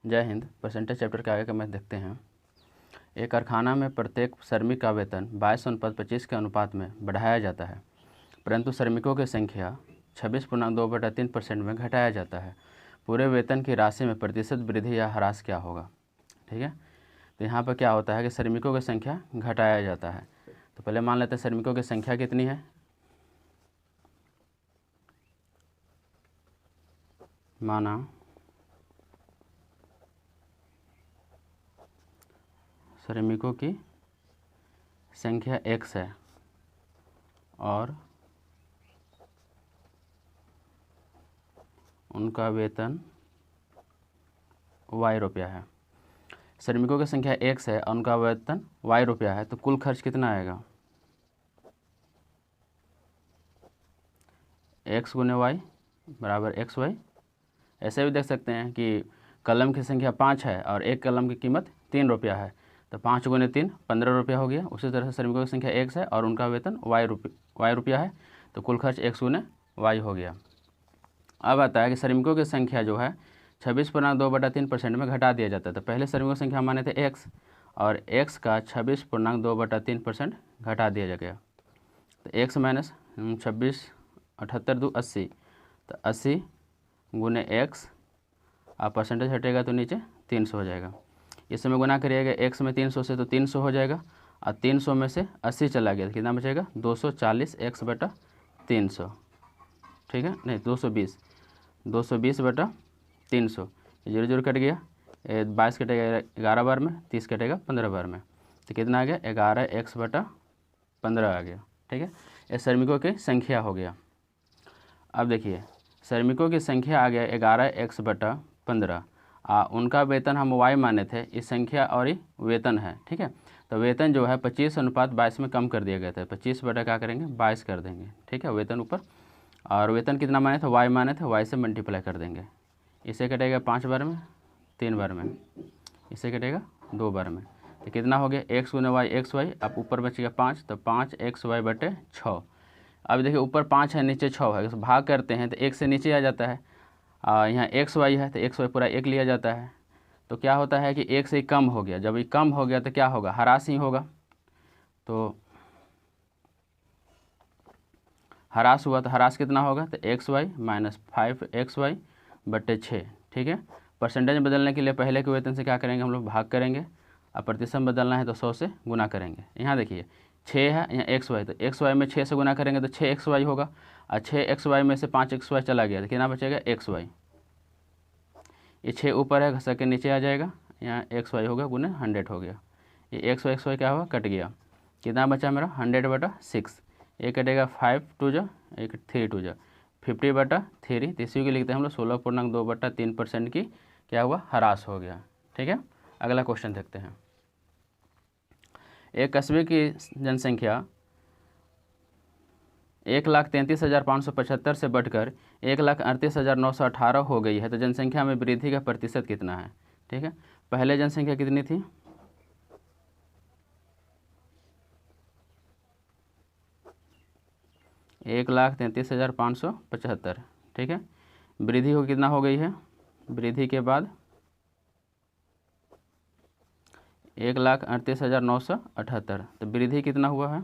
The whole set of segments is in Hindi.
जय हिंद। परसेंटेज चैप्टर के आगे का मैथ देखते हैं। एक कारखाना में प्रत्येक श्रमिक का वेतन 22/25 के अनुपात में बढ़ाया जाता है, परंतु श्रमिकों की संख्या 26.2/3% में घटाया जाता है। पूरे वेतन की राशि में प्रतिशत वृद्धि या ह्रास क्या होगा? ठीक है, तो यहाँ पर क्या होता है कि श्रमिकों की संख्या घटाया जाता है। तो पहले मान लेते हैं श्रमिकों की संख्या कितनी है। माना श्रमिकों की संख्या x है और उनका वेतन y रुपया है। श्रमिकों की संख्या x है और उनका वेतन y रुपया है, तो कुल खर्च कितना आएगा? x गुने y बराबर xy। ऐसे भी देख सकते हैं कि कलम की संख्या 5 है और एक कलम की कीमत 3 रुपया है, तो 5 गुने 3 15 रुपया हो गया। उसी तरह से श्रमिकों की संख्या x है और उनका वेतन y रुपया है, तो कुल खर्च x गुने y हो गया। अब आता है कि श्रमिकों की संख्या जो है 26.2/3% में घटा दिया जाता है। तो पहले श्रमिकों की संख्या माने थे x और x का 26.2/3% घटा दिया गया। तो x माइनस 26 78 2 80, तो 80 गुने x और परसेंटेज हटेगा तो नीचे 300 हो जाएगा। इस समय गुना करिएगा x में 300 से तो 300 हो जाएगा और 300 में से 80 चला गया तो कितना बचेगा? 240 x/300। ठीक है, नहीं 220/300। 0 कट गया, 22 कटेगा 11 बार में, 30 कटेगा 15 बार में, तो कितना आ गया? 11x/15 आ गया। ठीक है, ये श्रमिकों की संख्या हो गया। अब देखिए श्रमिकों की संख्या आ गया 11x/15 उनका वेतन हम y माने थे, इस संख्या और ये वेतन है। ठीक है, तो वेतन जो है 25/22 में कम कर दिया गया था। 25 बटा क्या करेंगे? 22 कर देंगे। ठीक है, वेतन ऊपर, और वेतन कितना माने थे? y माने थे, y से मल्टीप्लाई कर देंगे। इसे कटेगा 5 बार में, 3 बार में, इसे कटेगा 2 बार में, तो कितना हो गया? x गुने y xy। अब ऊपर बचेगा 5, तो 5xy/6। अब देखिए ऊपर 5 है, नीचे 6 है, तो भाग करते हैं तो 1 से नीचे आ जाता है। यहाँ xy है तो xy पूरा 1 लिया जाता है, तो क्या होता है कि 1 से ही कम हो गया। जब ये कम हो गया तो क्या होगा? ह्रास ही होगा। तो ह्रास हुआ तो ह्रास कितना होगा? तो xy माइनस 5xy/6। ठीक है, परसेंटेज बदलने के लिए पहले के वेतन से क्या करेंगे? हम लोग भाग करेंगे, और प्रतिशत बदलना है तो 100 से गुना करेंगे। यहाँ देखिए 6 है, यहाँ xy, तो xy में 6 से गुना करेंगे तो 6xy होगा, और 6xy में से 5xy चला गया तो कितना बचेगा? xy। ये 6 ऊपर है, घसक के नीचे आ जाएगा, यहाँ xy होगा गुने 100 हो गया। ये xy क्या हुआ? कट गया। कितना बचा मेरा? 100/6। ये कटेगा 5 2 जा, एक 3 2 जा, 50/3। तो इसी को लिखते हैं हम लोग 16.2/3% की क्या हुआ? ह्रास हो गया। ठीक है, अगला क्वेश्चन देखते हैं। एक कस्बे की जनसंख्या 1,33,575 से बढ़कर 1,38,918 हो गई है, तो जनसंख्या में वृद्धि का प्रतिशत कितना है? ठीक है, पहले जनसंख्या कितनी थी? 1,33,575। ठीक है, वृद्धि हो कितना हो गई है? वृद्धि के बाद 1,38,978, तो वृद्धि कितना हुआ है?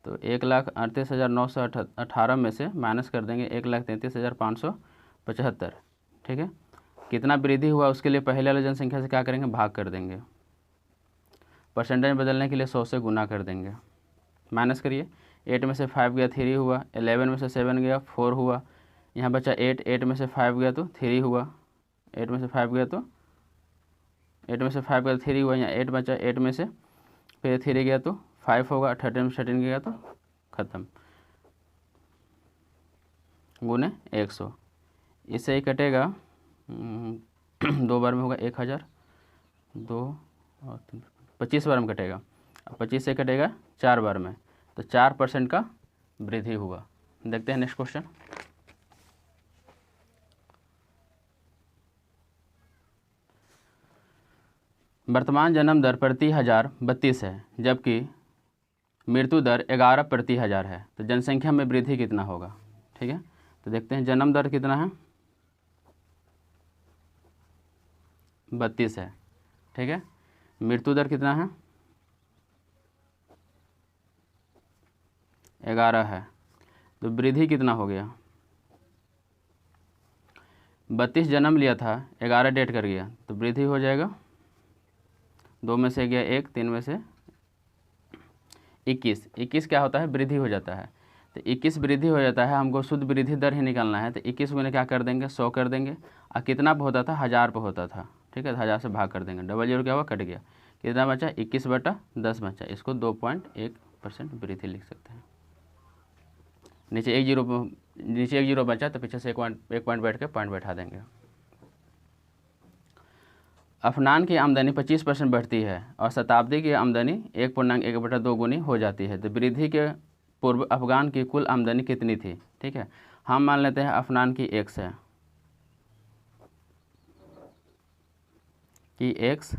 तो 1,38,918 में से माइनस कर देंगे 1,33,575। ठीक है, कितना वृद्धि हुआ उसके लिए पहले वाले जनसंख्या से क्या करेंगे? भाग कर देंगे। परसेंटेज बदलने के लिए 100 से गुना कर देंगे। माइनस करिए, 8 में से 5 गया 3 हुआ, 11 में से 7 गया 4 हुआ, यहाँ बचा 8, 8 में से 5 गया तो 3 हुआ, 8 में से 5 गया तो 3 हुआ, यहाँ 8 बचा, 8 में से फिर 3 गया तो 5 होगा, 13 में 13 गया तो ख़त्म, गुने 100। इससे ही कटेगा 2 बार में होगा 1000, 2 और 3, 25 बार में कटेगा, 25 से कटेगा 4 बार में, तो 4% का वृद्धि हुआ। देखते हैं नेक्स्ट क्वेश्चन। वर्तमान जन्म दर प्रति 1000 32 है, जबकि मृत्यु दर 11 प्रति 1000 है, तो जनसंख्या में वृद्धि कितना होगा? ठीक है, तो देखते हैं जन्म दर कितना है। 32 है, ठीक है। मृत्यु दर कितना है? 11 है। तो वृद्धि कितना हो गया? 32 जन्म लिया था, 11 डेट कर गया, तो वृद्धि हो जाएगा 2 में से गया 1, 3 में से 21। 21 क्या होता है? वृद्धि हो जाता है। तो 21 वृद्धि हो जाता है, हमको शुद्ध वृद्धि दर ही निकालना है। तो 21 को क्या कर देंगे? 100 कर देंगे। और कितना पे होता था? 1000 पे होता था, ठीक है। 1000 से भाग कर देंगे, डबल जीरो क्या हुआ? कट गया। कितना बचा? 21/10 बचा। इसको 2.1% वृद्धि लिख सकते हैं। नीचे एक जीरो बचा, तो पीछे से एक पॉइंट बैठ के पॉइंट बैठा देंगे। अफनान की आमदनी 25% बढ़ती है और शताब्दी की आमदनी 1.1/2 गुनी हो जाती है। तो वृद्धि के पूर्व अफगान की कुल आमदनी कितनी थी? ठीक है, हम मान लेते हैं अफनान की x है, कि x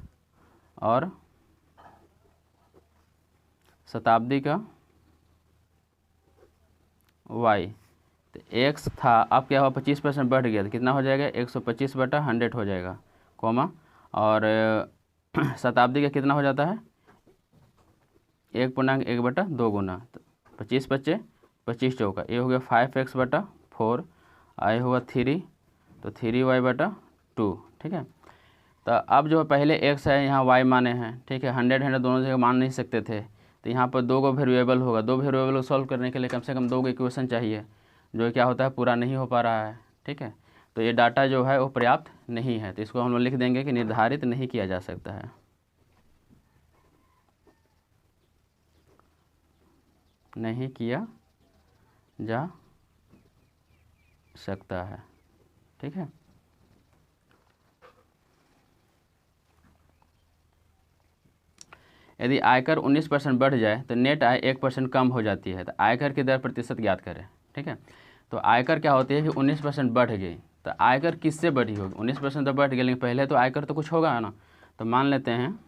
और शताब्दी का y। तो x था, अब क्या हुआ? 25% बढ़ गया, तो कितना हो जाएगा? 125/100 हो जाएगा, कॉमा। और शताब्दी का कितना हो जाता है? 1.1/2 गुना। तो 25 बच्चे 25 चौका, ये हो गया 5x/4, आए होगा 3, तो 3y/2, ठीक है। तो अब जो पहले x है, यहाँ y माने हैं, ठीक है। 100 दोनों जगह मान नहीं सकते थे, तो यहाँ पर 2 वेरिएबल होगा। 2 वेरिएबल को सॉल्व करने के लिए कम से कम 2 इक्वेशन चाहिए, जो क्या होता है? पूरा नहीं हो पा रहा है, ठीक है। तो ये डाटा जो है वो पर्याप्त नहीं है, तो इसको हम लोग लिख देंगे कि निर्धारित नहीं किया जा सकता है, नहीं किया जा सकता है, ठीक है। यदि आयकर 19% बढ़ जाए तो नेट आय 1% कम हो जाती है। तो आयकर की दर प्रतिशत ज्ञात करें, ठीक है। तो आयकर क्या होती है कि 19% बढ़ गई, तो आयकर किससे बढ़ी होगी? 19% तो बढ़ गई, लेकिन पहले तो आयकर तो कुछ होगा ना। तो मान लेते हैं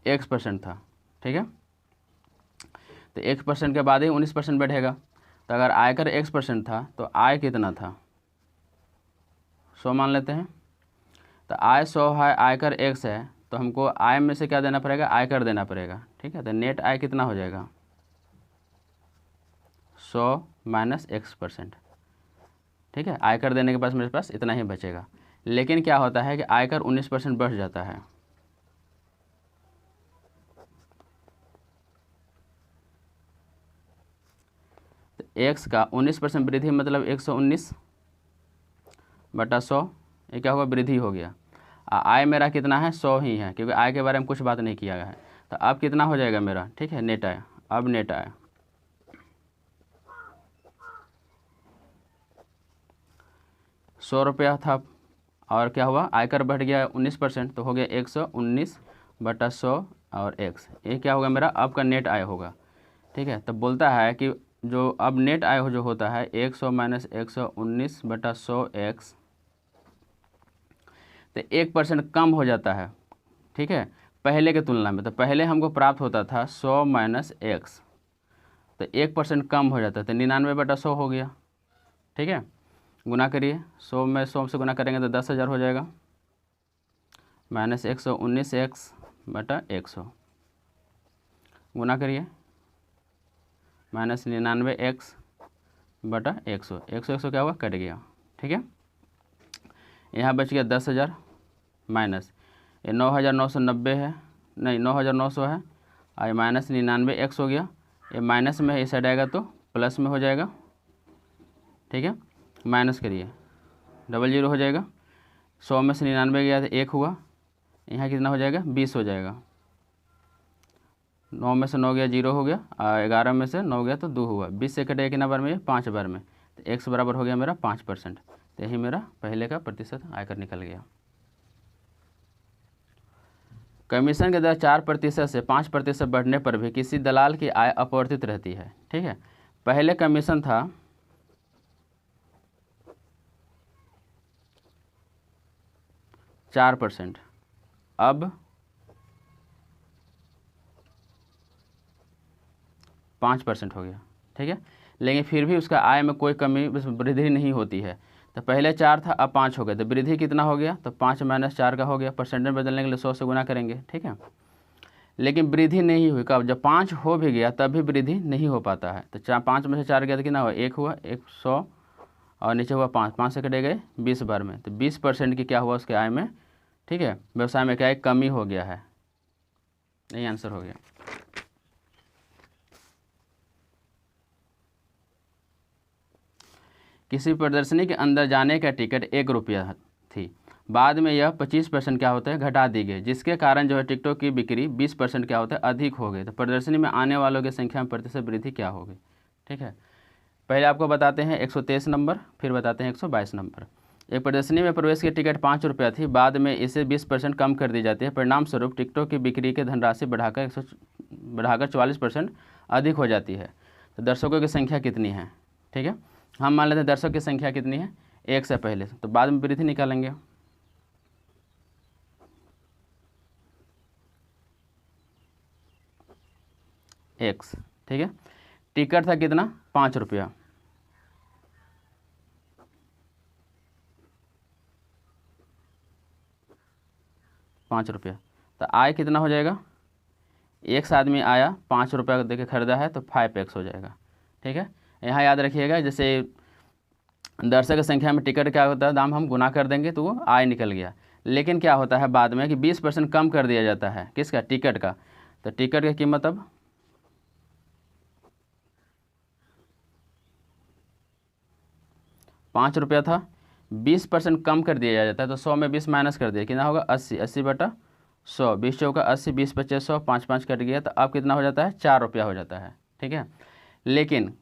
X% था, ठीक है। तो 1% के बाद ही 19% बढ़ेगा। तो अगर आयकर X% था तो आय कितना था? 100 मान लेते हैं। तो आय 100 है, आयकर X है, तो हमको आय में से क्या देना पड़ेगा? आयकर देना पड़ेगा, ठीक है। तो नेट आय कितना हो जाएगा? 100 माइनस X%, ठीक है। आयकर देने के पास मेरे पास इतना ही बचेगा। लेकिन क्या होता है कि आयकर 19% बढ़ जाता है, तो x का 19% वृद्धि मतलब 119/100, ये क्या होगा? वृद्धि हो गया। आय मेरा कितना है? 100 ही है, क्योंकि आय के बारे में कुछ बात नहीं किया गया है। तो अब कितना हो जाएगा मेरा? ठीक है, नेट आय। अब नेट आय 100 रुपया था, और क्या हुआ? आयकर बढ़ गया 19%, तो हो गया 119/100 और x, ये क्या होगा मेरा? अब का नेट आय होगा, ठीक है। तब बोलता है कि जो अब नेट आय जो होता है 100 माइनस 119/100 x, तो 1% कम हो जाता है, ठीक है, पहले के तुलना में। तो पहले हमको प्राप्त होता था 100 माइनस x, तो 1% कम हो जाता है, तो 99/100 हो गया, ठीक है। गुना करिए, 100 में 100 से गुना करेंगे तो 10,000 हो जाएगा, माइनस 119x/100, गुना करिए, माइनस 99x/100, 100 क्या हुआ? कट गया, ठीक है। यहाँ बच गया 10,000, माइनस ये 9,990 है, नहीं 9,900 है, और माइनस 99x हो गया। ये माइनस में इस साइड आएगा तो प्लस में हो जाएगा, ठीक है। माइनस करिए, डबल जीरो हो जाएगा। 100 में से 99 गया तो 1 हुआ, यहाँ कितना हो जाएगा? 20 हो जाएगा। 9 में से 9 गया 0 हो गया, और 11 में से 9 गया तो 2 हुआ। 20 से कटेगा कितना बार में? 5 बार में। तो x बराबर हो गया मेरा 5%। तो यही मेरा पहले का प्रतिशत आयकर निकल गया। कमीशन की दर 4% से 5% बढ़ने पर भी किसी दलाल की आय अपवर्तित रहती है, ठीक है। पहले कमीशन था 4%, अब 5% हो गया, ठीक है। लेकिन फिर भी उसका आय में कोई कमी वृद्धि नहीं होती है। तो पहले 4 था, अब 5 हो गया, तो वृद्धि कितना हो गया, तो 5 - 4 का हो गया। परसेंटेज बदलने के लिए 100 से गुना करेंगे, ठीक है। लेकिन वृद्धि नहीं हुई, कब, जब 5 हो भी गया तब भी वृद्धि नहीं हो पाता है। तो 5 में से 4 गया तो कितना हुआ, 1 हुआ, 100 और नीचे हुआ 5, 5 से कटे गए 20 बार में, तो 20% की क्या हुआ उसके आय में, ठीक है, व्यवसाय में क्या है, कमी हो गया है। यही आंसर हो गया। किसी प्रदर्शनी के अंदर जाने का टिकट 1 रुपया थी, बाद में यह 25% क्या होता है, घटा दी गई, जिसके कारण जो है टिकटों की बिक्री 20% क्या होता है, अधिक हो गई। तो प्रदर्शनी में आने वालों की संख्या में प्रतिशत वृद्धि क्या होगी, ठीक है। पहले आपको बताते हैं 123 नंबर, फिर बताते हैं 122 नंबर। एक प्रदर्शनी में प्रवेश की टिकट 5 रुपया थी, बाद में इसे 20% कम कर दी जाती है। परिणाम स्वरूप टिकटों की बिक्री की धनराशि बढ़ाकर 44% अधिक हो जाती है। तो दर्शकों की संख्या कितनी है, ठीक है। हम मान लेते हैं दर्शक की संख्या कितनी है, 1 से पहले, तो बाद में वृद्धि निकालेंगे। एक्स, ठीक है। टिकट था कितना, 5 रुपया, तो आय कितना हो जाएगा, एक आदमी आया 5 रुपया दे के खरीदा है तो 5x हो जाएगा, ठीक है। यहाँ याद रखिएगा, जैसे दर्शक की संख्या में टिकट क्या होता है, दाम हम गुना कर देंगे तो वो आय निकल गया। लेकिन क्या होता है बाद में कि 20% कम कर दिया जाता है, किसका, टिकट का। तो टिकट की कीमत अब 5 रुपया था, 20% कम कर दिया जाता है, तो 100 में 20 माइनस कर दिया, कितना होगा, 80, 80/100, 20 चौका 80, 20 पच्चीस 100, 5 5 कट गया, तो अब कितना हो जाता है, 4 रुपया हो जाता है, ठीक है। लेकिन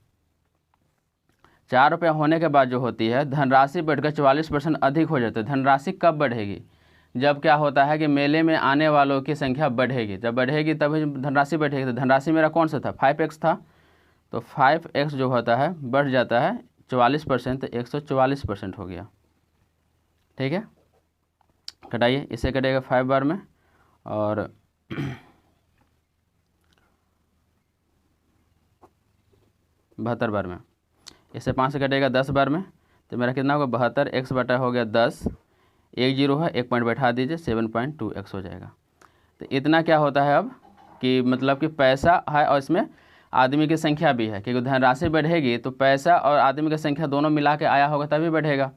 4 रुपया होने के बाद जो होती है धनराशि बढ़कर 44% अधिक हो जाती है। धनराशि कब बढ़ेगी, जब क्या होता है कि मेले में आने वालों की संख्या बढ़ेगी, जब बढ़ेगी तभी धनराशि बढ़ेगी। तो धनराशि मेरा कौन सा था, 5x था, तो 5x जो होता है बढ़ जाता है 44%, तो 144% हो गया, ठीक है। कटाइए, इसे कटेगा 5 बार में और 72 बार में, इसे 5 से कटेगा 10 बार में, तो मेरा कितना होगा, 72, x बटा हो गया 10, 1 0 है, 1 पॉइंट बैठा दीजिए, 7.2x हो जाएगा। तो इतना क्या होता है अब कि मतलब कि पैसा है और इसमें आदमी की संख्या भी है, क्योंकि धनराशि बढ़ेगी तो पैसा और आदमी की संख्या दोनों मिला के आया होगा तभी बढ़ेगा।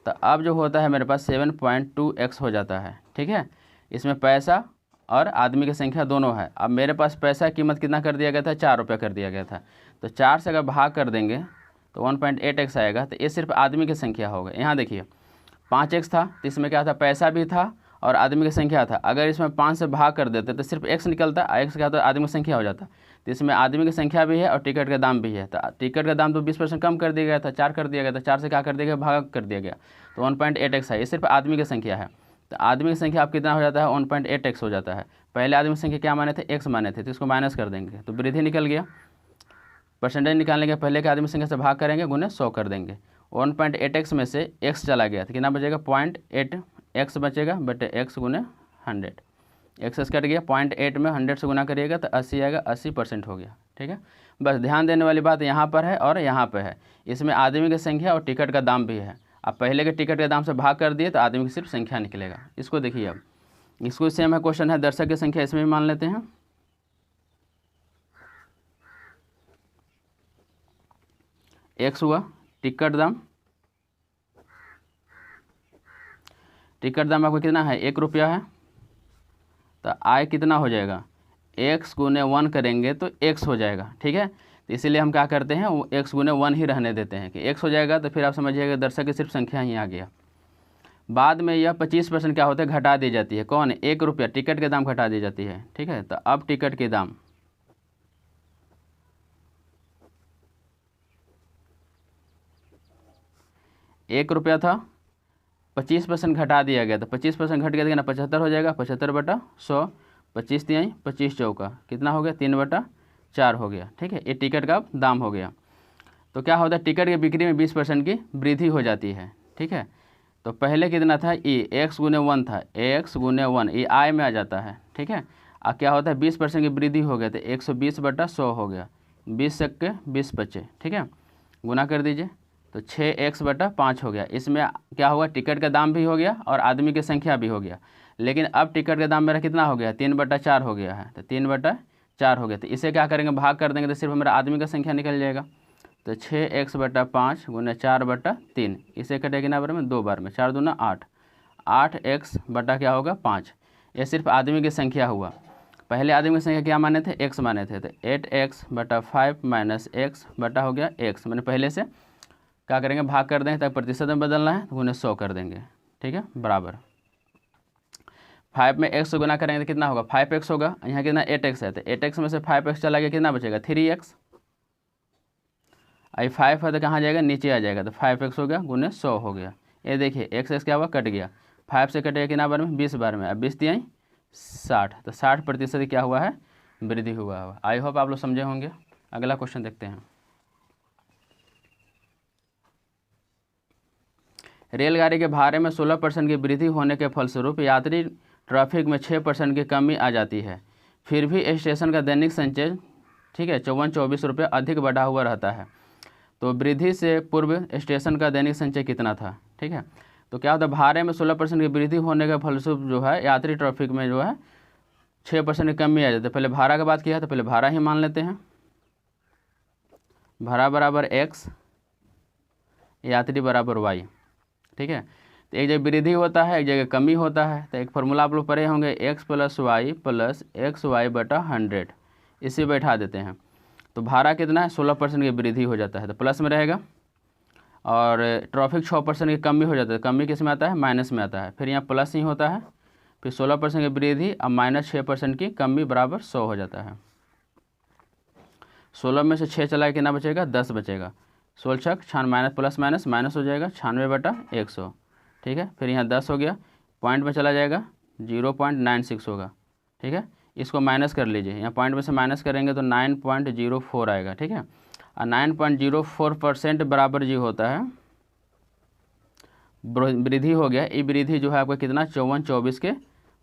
तो अब जो होता है मेरे पास 7.2x हो जाता है, ठीक है। इसमें पैसा और आदमी की संख्या दोनों है। अब मेरे पास पैसा की कीमत कितना कर दिया गया था, 4 रुपया कर दिया गया था, तो 4 से अगर भाग कर देंगे तो 1.8x आएगा। तो ये सिर्फ आदमी की संख्या होगा। यहाँ देखिए 5x था, तो इसमें क्या था, पैसा भी था और आदमी की संख्या था। अगर इसमें 5 से भाग कर देते तो सिर्फ x निकलता, x क्या होता है, आदमी की संख्या हो जाता। तो इसमें आदमी की संख्या भी है और टिकट का दाम भी है। तो टिकट का दाम तो 20% कम कर दिया गया था, 4 कर दिया गया था, 4 से क्या कर दिया गया, भाग कर दिया गया, तो 1.8x है। ये सिर्फ आदमी की संख्या है। तो आदमी की संख्या अब कितना हो जाता है, 1.8x हो जाता है। पहले आदमी की संख्या क्या माने थे, x माने थे, तो इसको माइनस कर देंगे तो वृद्धि निकल गया। परसेंटेज निकालने के पहले के आदमी संख्या से भाग करेंगे, गुने 100 कर देंगे। 1.8x में से x चला गया तो कितना बचेगा, 0.8x बचेगा, बटे x गुने 100, x कट गया, 0.8 में 100 से गुना करिएगा तो 80 आएगा, 80% हो गया, ठीक है। बस ध्यान देने वाली बात यहाँ पर है और यहाँ पर है, इसमें आदमी की संख्या और टिकट का दाम भी है। अब पहले के टिकट के दाम से भाग कर दिए तो आदमी की सिर्फ संख्या निकलेगा। इसको देखिए, अब इसको सेम है क्वेश्चन है, दर्शक की संख्या इसमें भी मान लेते हैं। x हुआ टिकट दाम, टिकट दाम आपको कितना है, 1 रुपया है, तो आय कितना हो जाएगा, x गुने 1 करेंगे तो x हो जाएगा, ठीक है। तो इसीलिए हम क्या करते हैं, वो x गुने 1 ही रहने देते हैं कि x हो जाएगा। तो फिर आप समझिएगा दर्शक की सिर्फ संख्या ही आ गया। बाद में यह 25% क्या होता है, घटा दी जाती है। कौन, 1 रुपया टिकट के दाम घटा दी जाती है, ठीक है। तो अब टिकट के दाम 1 रुपया था, 25% घटा दिया गया, तो 25% घट गया तो 75 हो जाएगा, 75/100, 25 तिहाई 25 चौका कितना हो गया, 3/4 हो गया, ठीक है। ये टिकट का दाम हो गया। तो क्या होता है, टिकट की बिक्री में 20% की वृद्धि हो जाती है, ठीक है। तो पहले कितना था, x गुने 1 था, x गुने 1 ये आय में आ जाता है, ठीक है। अब क्या होता है, 20% की वृद्धि हो गया तो 120/100 हो गया, 20 के 20 बचे, ठीक है, गुना कर दीजिए तो 6x/5 हो गया। इसमें क्या होगा, टिकट का दाम भी हो गया और आदमी की संख्या भी हो गया। लेकिन अब टिकट का दाम मेरा कितना हो गया, 3/4 हो गया है, तो 3/4 हो गया। तो इसे क्या करेंगे, भाग कर देंगे तो सिर्फ हमारा आदमी का संख्या निकल जाएगा। तो 6x/5 गुना 4/3, इसे कटेगा कितना बार में, 2 बार में, 4 दूना 8, 8x बटा क्या होगा 5। ये सिर्फ आदमी की संख्या हुआ। पहले आदमी की संख्या क्या माने थे, x माने थे, तो 8x/5 माइनस x बटा हो गया x। मैंने पहले से क्या करेंगे, भाग कर देंगे, तब प्रतिशत में बदलना है तो उन्हें 100 कर देंगे, ठीक है, बराबर 5 में x से गुना करेंगे तो कितना होगा, 5x होगा। यहाँ कितना 8x है, तो 8x में से 5x चला गया, कितना बचेगा 3x। आई 5 है तो कहाँ जाएगा, नीचे आ जाएगा, तो 5x हो गया गुने 100 हो गया। ये देखिए x क्या हुआ, कट गया, 5 से कटेगा कितना बार में, 20 बार में। अब 20 दिया 60, तो 60% क्या हुआ है, वृद्धि हुआ है। आई होप आप लोग समझे होंगे। अगला क्वेश्चन देखते हैं। रेलगाड़ी के भाड़े में 16% की वृद्धि होने के फलस्वरूप यात्री ट्रैफिक में 6% की कमी आ जाती है, फिर भी स्टेशन का दैनिक संचय, ठीक है, 54-24 रुपये अधिक बढ़ा हुआ रहता है। तो वृद्धि से पूर्व स्टेशन का दैनिक संचय कितना था, ठीक है। तो क्या होता है, भाड़े में 16% की वृद्धि होने के फलस्वरूप जो है यात्री ट्रैफिक में जो है 6% की कमी आ जाती है। पहले भाड़ा की बात किया है तो पहले भाड़ा ही मान लेते हैं, भाड़ा बराबर x, यात्री बराबर y, ठीक है। तो एक जगह वृद्धि होता है, एक जगह कमी होता है। तो एक फार्मूला आप लोग पढ़े होंगे, x + y + xy/100, इसे बैठा देते हैं। तो भाड़ा कितना है, 16% की वृद्धि हो जाता है तो प्लस में रहेगा, और ट्रैफिक 6% की कमी हो जाता है, कमी किस में आता है, माइनस में आता है, फिर यहाँ प्लस ही होता है, फिर 16% की वृद्धि अब माइनस 6% की कमी बराबर 100 हो जाता है। 16 में से 6 चला कितना बचेगा, 10 बचेगा, 16 छक 96 माइनस प्लस माइनस माइनस हो जाएगा 96/100, ठीक है। फिर यहाँ 10 हो गया, पॉइंट में चला जाएगा 0.96 होगा, ठीक है। इसको माइनस कर लीजिए, यहाँ पॉइंट में से माइनस करेंगे तो 9.04 आएगा, ठीक है। और 9.04% बराबर जी होता है वृद्धि हो गया। ये वृद्धि जो है आपका कितना, 54-24 के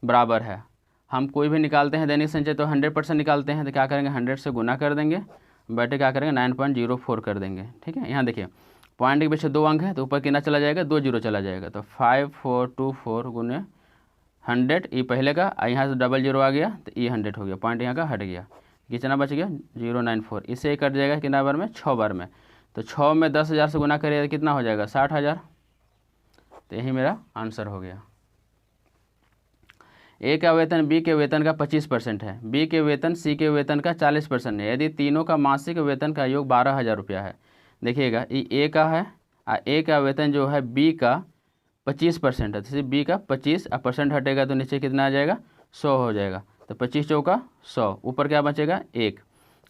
बराबर है। हम कोई भी निकालते हैं दैनिक संचय तो 100% निकालते हैं, तो क्या करेंगे 100 से गुना कर देंगे, बटे क्या करेंगे 9.04 कर देंगे, ठीक है। यहाँ देखिए पॉइंट के पीछे 2 अंक है तो ऊपर कितना चला जाएगा, 2 जीरो चला जाएगा, तो 5424 गुने 100, ये पहले का, यहाँ से डबल जीरो आ गया तो ये 100 हो गया, पॉइंट यहाँ का हट गया, कितना बच गया 094। इससे कट जाएगा कितना बार में, 6 बार में। तो 6 में 10,000 से गुना करिए तो कितना हो जाएगा, 60,000। तो यही मेरा आंसर हो गया। ए का वेतन बी के वेतन का 25% है, बी के वेतन सी के वेतन का 40% है, यदि तीनों का मासिक वेतन का योग 12,000 रुपया है। देखिएगा ये ए का है और ए का वेतन जो है बी का 25% है, जैसे बी का 25 और परसेंट हटेगा तो नीचे कितना आ जाएगा, 100 हो जाएगा। तो 25 चौका 100, ऊपर क्या बचेगा 1।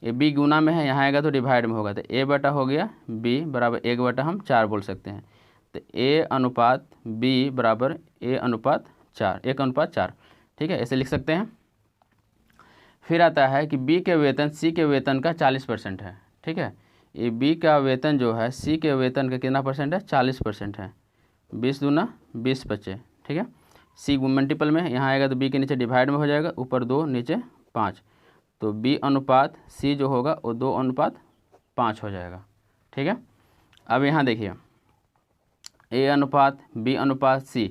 ये बी गुना में है, यहाँ आएगा तो डिवाइड में होगा, तो ए बटा हो गया बी बराबर 1/4 हम 4 बोल सकते हैं। तो ए अनुपात बी बराबर ए अनुपात 4, 1/4, ठीक है, ऐसे लिख सकते हैं। फिर आता है कि बी के वेतन सी के वेतन का 40% है, ठीक है। ये बी का वेतन जो है सी के वेतन का कितना परसेंट है, 40% है, 20 दूना 20 बचे, ठीक है। सी मल्टीपल में यहाँ आएगा तो बी के नीचे डिवाइड में हो जाएगा, ऊपर 2 नीचे 5, तो बी अनुपात सी जो होगा वो 2:5 हो जाएगा, ठीक है। अब यहाँ देखिए ए अनुपात बी अनुपात सी,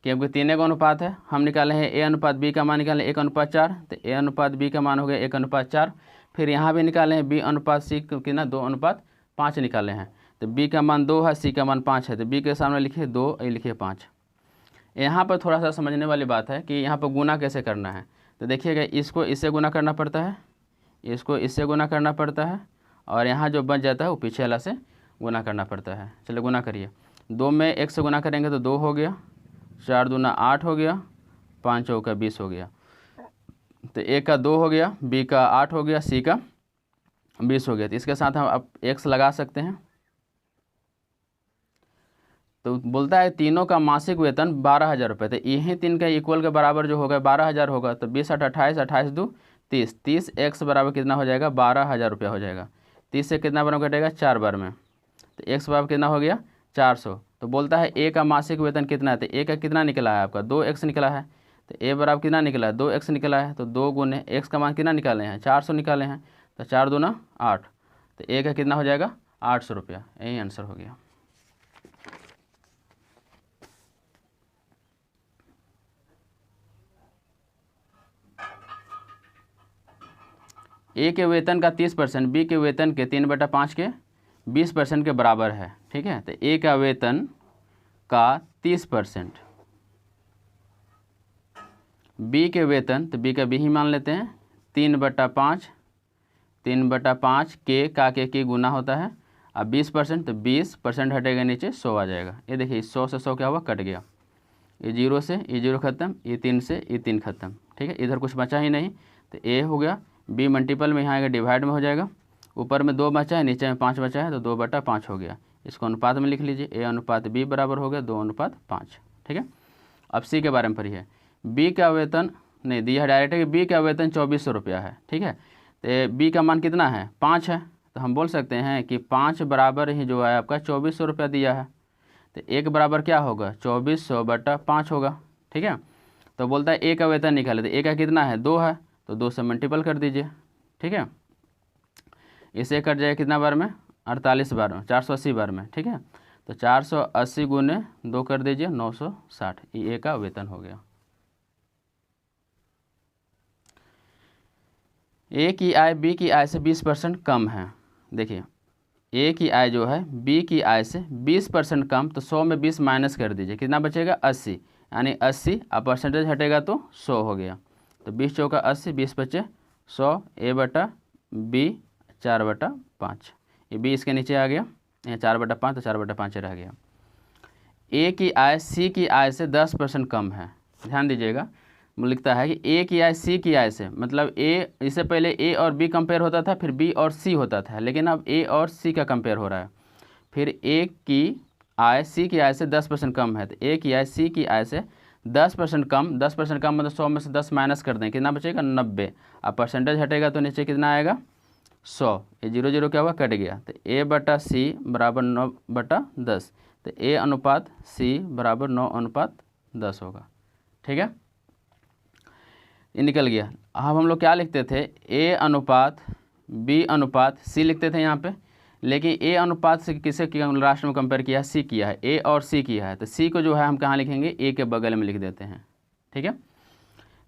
क्योंकि तीनों का अनुपात है, हम निकाले हैं ए अनुपात बी का मान निकालें 1/4, तो ए अनुपात बी का मान हो गया 1/4। फिर यहाँ भी निकाले हैं बी अनुपात सी कितना 2:5 निकाले हैं, तो बी का मान 2 है, सी का मान 5 है, तो बी के सामने लिखिए 2, ए लिखिए 5। यहाँ पर थोड़ा सा समझने वाली बात है कि यहाँ पर गुना कैसे करना है। तो देखिएगा इसको इससे गुना करना पड़ता है, इसको इससे गुना करना पड़ता है, और यहाँ जो बच जाता है वो पीछे वाला से गुना करना पड़ता है। चलो गुना करिए, 2 में 1 से गुना करेंगे तो 2 हो गया, 4 दूना 8 हो गया, 5 चौका 20 हो गया। तो ए का 2 हो गया, बी का 8 हो गया, सी का 20 हो गया। तो इसके साथ हम अब x लगा सकते हैं। तो बोलता है तीनों का मासिक वेतन 12,000 रुपये, तो यही तीन का इक्वल के बराबर जो होगा 12,000 होगा। तो 20 8 28, 28 2 30, 30 x बराबर कितना हो जाएगा 12,000 रुपया हो जाएगा। 30 से कितना बार कटेगा 4 बार में, तो x बराबर कितना हो गया 400। तो बोलता है ए का मासिक वेतन कितना है, तो ए का कितना निकला है आपका 2x निकला है, तो ए बराबर कितना निकला है 2x निकला है। तो 2 गुने x का मान कितना निकाले हैं 400 निकाले हैं, तो 4 दूना 8, तो ए का कितना हो जाएगा 800 रुपया। यही आंसर हो गया। ए के वेतन का 30% बी के वेतन के 3/5 के 20% के बराबर है। ठीक है, तो ए का वेतन का 30%, बी के वेतन, तो बी का बी ही मान लेते हैं, 3/5, 3/5 के गुना होता है। अब 20%, तो 20% हटेगा नीचे 100 आ जाएगा। ये देखिए 100 से 100 क्या हुआ, कट गया। ये 0 से ये 0 खत्म, ये 3 से ये 3 खत्म। ठीक है, इधर कुछ बचा ही नहीं, तो ए हो गया। बी मल्टीपल में यहाँ आएगा, डिवाइड में हो जाएगा। ऊपर में 2 बचा है, नीचे में 5 बचा है, तो 2/5 हो गया। इसको अनुपात में लिख लीजिए, ए अनुपात बी बराबर हो गया 2:5। ठीक है, अब सी के बारे में पढ़िए। बी का वेतन नहीं दिया है डायरेक्ट है कि बी का वेतन 2400 रुपया है। ठीक है, तो बी का मान कितना है 5 है, तो हम बोल सकते हैं कि 5 बराबर ही जो है आपका 2400 रुपया दिया है, तो एक बराबर क्या होगा 2400/5 होगा। ठीक है, तो बोलता है ए का वेतन निकाले, तो ए का कितना है 2 है, तो 2 से मल्टीपल कर दीजिए। ठीक है, इसे कट जाएगा कितना बार में 48 बार में, 480 बार में। ठीक है, तो 480 गुने 2 कर दीजिए 960, ये ए का वेतन हो गया। ए की आय बी की आय से 20% कम है। देखिए ए की आय जो है बी की आय से 20% कम, तो 100 में 20 माइनस कर दीजिए, कितना बचेगा 80, यानी 80, अब परसेंटेज हटेगा तो 100 हो गया। तो 20 चौका 80, 20 बचे 100, ए बटा बी 4/5, ये बी इसके नीचे आ गया, यहाँ 4/5, तो 4/5 रह गया। ए की आय सी की आय से 10% कम है। ध्यान दीजिएगा, लिखता है कि ए की आय सी की आय से, मतलब ए, इससे पहले ए और बी कंपेयर होता था, फिर बी और सी होता था, लेकिन अब ए और सी का कंपेयर हो रहा है। फिर ए की आय सी की आय से 10% कम है, तो ए की आय सी की आय से 10% कम, 10% कम मतलब 100 में से 10 माइनस कर दें, कितना बचेगा 90। अब परसेंटेज हटेगा तो नीचे कितना आएगा 100, ये 0 0 क्या हुआ कट गया, तो ए बटा सी बराबर 9/10, तो ए अनुपात सी बराबर 9:10 होगा। ठीक है, ये निकल गया। अब हम लोग क्या लिखते थे, ए अनुपात बी अनुपात सी लिखते थे यहाँ पे, लेकिन ए अनुपात से किसे लास्ट में कंपेयर किया है, सी किया है, ए और सी किया है, तो सी को जो है हम कहाँ लिखेंगे, ए के बगल में लिख देते हैं। ठीक है,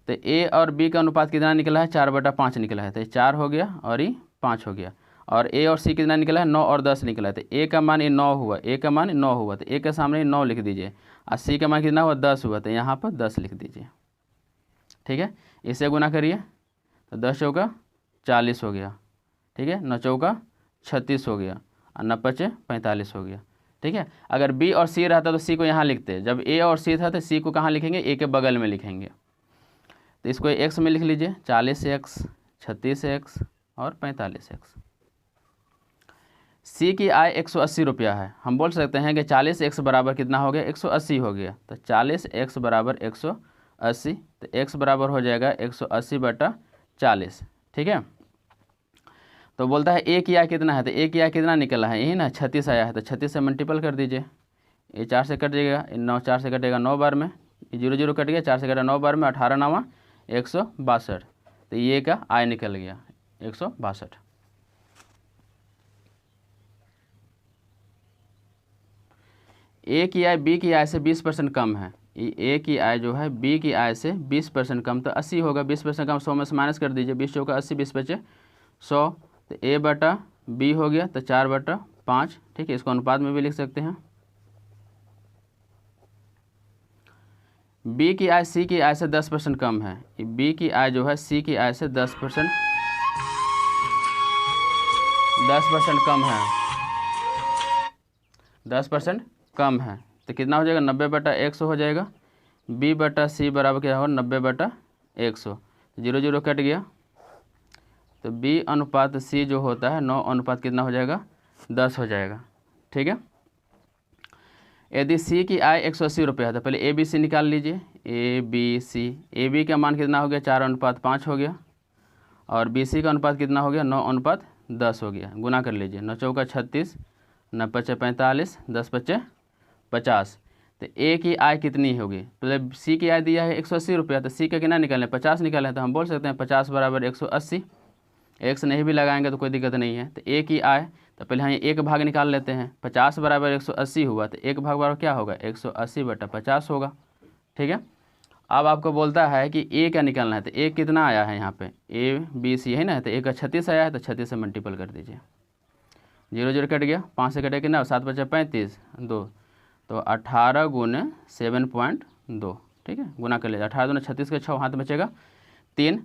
तो ए और बी का अनुपात कितना निकला है 4/5 निकला है, तो 4 हो गया और ये 5 हो गया। और ए और सी कितना निकला है 9 और 10 निकला है, तो ए का मान ये 9 हुआ, ए का मान 9 हुआ, तो ए के सामने 9 लिख दीजिए, और सी का मान कितना हुआ 10 हुआ, तो यहाँ पर 10 लिख दीजिए। ठीक है, इसे गुना करिए, तो 10 चौका 40 हो गया। ठीक है, 9 चौका 36 हो गया, और 9 5 45 हो गया। ठीक है, अगर बी और सी रहता तो सी को यहाँ लिखते, जब ए और सी था तो सी को कहाँ लिखेंगे, ए के बगल में लिखेंगे। तो इसको एक्स में लिख लीजिए, 40x, 36x और 45x। सी की आय 180 रुपया है, हम बोल सकते हैं कि 40x बराबर कितना हो गया 180 हो गया, तो 40x बराबर 180, तो x बराबर हो जाएगा 180/40। ठीक है, तो बोलता है ए की आय कितना है, तो ए की आय कितना निकला है यही ना 36 आया है, तो 36 से मल्टीपल कर दीजिए, ये 4 से कट जाएगा, 9 4 से कटेगा 9 बार में, ये 0 0 कट गया, 4 से कटा 9 बार में, 18 9 162, तो ये का आय निकल गया 162। ए की आय बी की आय से 20% कम है, ए की आय जो है बी की आय से 20% कम, तो 80 होगा, 20% कम 100 में से माइनस कर दीजिए, 20 चौका 80, 20 बचे 100, तो ए बटा बी हो गया, तो 4/5। ठीक है, इसको अनुपात में भी लिख सकते हैं। बी की आय सी की आय से 10% कम है, बी की आय जो है सी की आय से 10% कम है, 10% कम है, तो कितना हो जाएगा 90/100 हो जाएगा। बी बटा सी बराबर क्या होगा 90/100, 0 0 कट गया, तो बी अनुपात सी जो होता है 9 अनुपात कितना हो जाएगा 10 हो जाएगा। ठीक है, यदि सी की आय 180 रुपये है, तो पहले ए बी सी निकाल लीजिए, A B C, A B का मान कितना हो गया 4:5 हो गया, और बी सी का अनुपात कितना हो गया 9:10 हो गया, गुना कर लीजिए, 9 चौका 36, 9 5 45, 10 5 50, तो ए की आय कितनी होगी, मतलब सी की आय दिया है 180 रुपया, तो सी का कितना निकालें 50 निकालें, तो हम बोल सकते हैं 50 बराबर 180। एक्स नहीं भी लगाएंगे तो कोई दिक्कत नहीं है। तो ए की आय, तो पहले यहाँ एक भाग निकाल लेते हैं। 50 बराबर 180 हुआ, तो एक भाग बराबर क्या होगा, 180/50 होगा। ठीक है। अब आपको बोलता है कि ए क्या निकालना है, तो ए कितना आया है यहाँ पे, ए बी सी है ना, तो ए का 36 आया है, तो 36 से मल्टीपल कर दीजिए। 0 0 कट गया, 5 से कटे कितना, 7 बचा 35, 2, तो 18 गुने 7.2। ठीक है, गुना कर लीजिए। 18 दूना 36 के 6, हाथ बचेगा 3,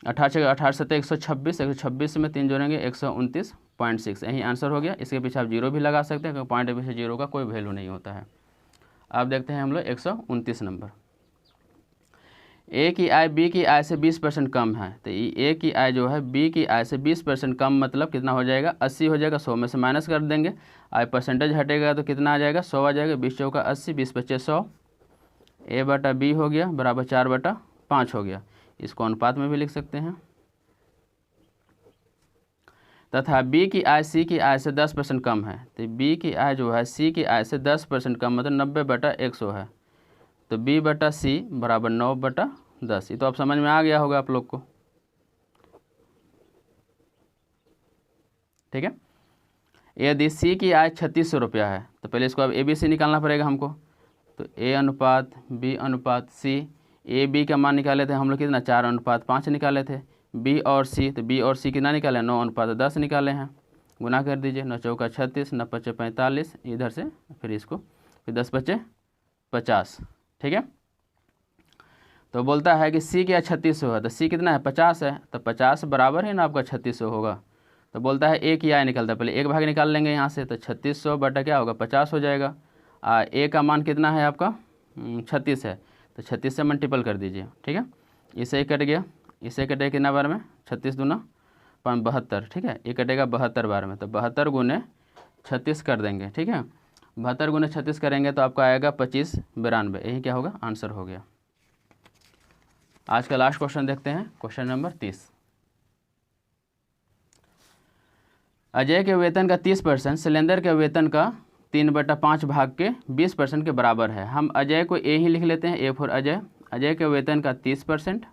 18 18 7 126, 126 में 3 जोड़ेंगे 129.6, यही आंसर हो गया। इसके पीछे आप 0 भी लगा सकते हैं, क्योंकि पॉइंट के पीछे 0 का कोई वैल्यू नहीं होता है। अब देखते हैं हम लोग 129 नंबर। ए की आय बी की आय से 20% कम है, तो ए की आय जो है बी की आय से 20% कम, मतलब कितना हो जाएगा, 80 हो जाएगा। 100 में से माइनस कर देंगे, आय परसेंटेज हटेगा तो कितना आ जाएगा, 100 आ जाएगा। 20 चौका 80, 20 बचे 100, ए बटा बी हो गया बराबर 4/5 हो गया। इसको अनुपात में भी लिख सकते हैं। तथा बी की आय सी की आय से 10% कम है, तो बी की आय जो है सी की आय से 10% कम, मतलब 90/100 है। तो बी बटा सी बराबर 9/10। ये तो अब समझ में आ गया होगा आप लोग को। ठीक है। यदि सी की आय 3600 रुपया है, तो पहले इसको अब ए बी सी निकालना पड़ेगा हमको। तो ए अनुपात बी अनुपात सी, ए बी का मान निकाले थे हम लोग कितना, 4:5 निकाले थे। बी और सी, तो बी और सी कितना निकाले, 9:10 निकाले हैं। गुना कर दीजिए, 9 चौका 36, 9 पचे 45, इधर से फिर इसको, फिर 10 बचे 50। ठीक है। तो बोलता है कि सी क्या 3600 है, तो सी कितना है, 50 है, तो 50 बराबर है ना आपका 3600 होगा। तो बोलता है ए की आय निकलता है, पहले एक भाग निकाल लेंगे यहाँ से, तो 3600 बटा क्या होगा, 50 हो जाएगा। ए का मान कितना है आपका, 36 है, तो 36 से मल्टीपल कर दीजिए। ठीक है। इसे ही कट गया, इसे कटेगा कितना बार में, 36 दूना 72। ठीक है, ये कटेगा 72 बार में, तो 72 गुने 36 कर देंगे। ठीक है, 72 गुने 36 करेंगे तो आपका आएगा 2592। यही क्या होगा, आंसर हो गया। आज का लास्ट क्वेश्चन देखते हैं, क्वेश्चन नंबर 30। अजय के वेतन का 30% शैलेंद्र के वेतन का 3/5 भाग के 20% के बराबर है। हम अजय को ए ही लिख लेते हैं, ए फॉर अजय। अजय के वेतन का 30%,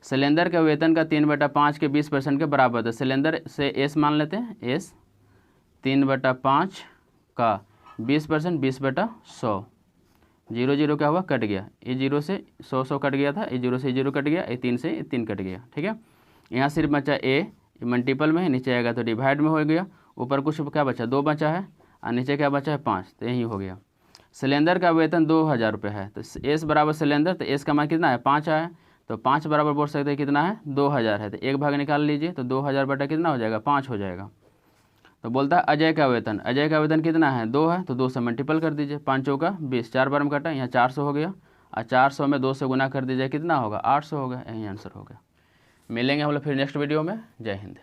शैलेंद्र के वेतन का 3/5 के 20% के बराबर है। शैलेंद्र से एस मान लेते हैं, एस 3/5 का 20%, 20/100। 0 0 क्या हुआ, कट गया। ये 0 से 100 कट गया था, ये 0 से 0 कट गया, ये 3 से 3 कट गया। ठीक है। यहाँ सिर्फ बचा ए, मल्टीपल में है, नीचे आएगा तो डिवाइड में हो गया। ऊपर कुछ क्या बचा, 2 बचा है, और नीचे क्या बचा है, 5, तो यही हो गया। शैलेंद्र का वेतन 2000 रुपये है, तो एस बराबर शैलेंद्र, तो एस का मान कितना है, 5 आया, तो 5 बराबर बोल सकते हैं कितना है, 2000 है, तो एक भाग निकाल लीजिए, तो 2000 बटा कितना हो जाएगा, 5 हो जाएगा। तो बोलता है अजय का वेतन, अजय का वेतन कितना है, 2 है, तो 2 से मल्टीपल कर दीजिए। 5 चौका 20, 4 बार में कटा, यहाँ 400 हो गया, और 400 में 2 से गुना कर दीजिए, कितना होगा, 800 होगा। यही आंसर होगा। मिलेंगे हम लोग फिर नेक्स्ट वीडियो में। जय हिंद।